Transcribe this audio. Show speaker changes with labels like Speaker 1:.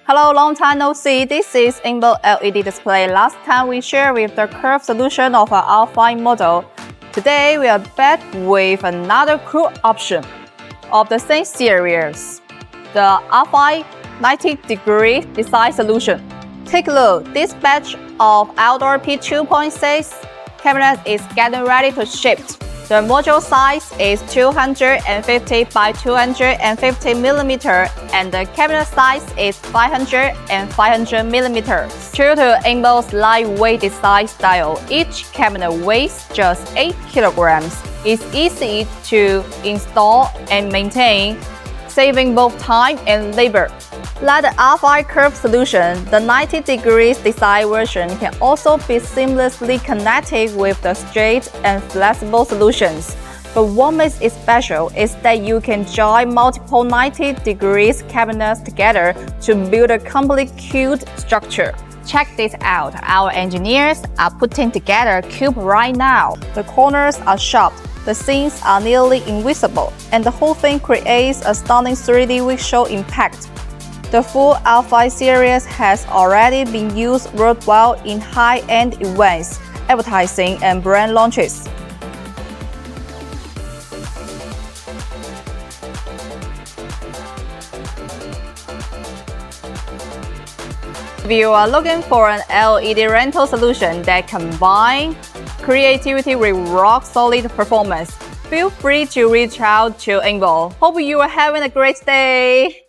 Speaker 1: Hello, long time no see. This is Enbon LED display. Last time we shared with the curved solution of our R5 model. Today we are back with another cool option of the same series, the R5 90-degree design solution. Take a look. This batch of outdoor P2.6 cabinet is getting ready to ship. The module size is 250 by 250 mm and the cabinet size is 500 and 500 mm. True to Enbon's lightweight design style, each cabinet weighs just 8 kilograms. It's easy to install and maintain, saving both time and labor. Like the R5 curved solution, the 90 degrees design version can also be seamlessly connected with the straight and flexible solutions. But what makes it special is that you can join multiple 90 degrees cabinets together to build a complete cube structure. Check this out, our engineers are putting together a cube right now. The corners are sharp, the seams are nearly invisible, and the whole thing creates a stunning 3D visual impact. The full R5 series has already been used worldwide in high-end events, advertising, and brand launches. If you are looking for an LED rental solution that combines creativity with rock-solid performance, feel free to reach out to Enbon. Hope you are having a great day!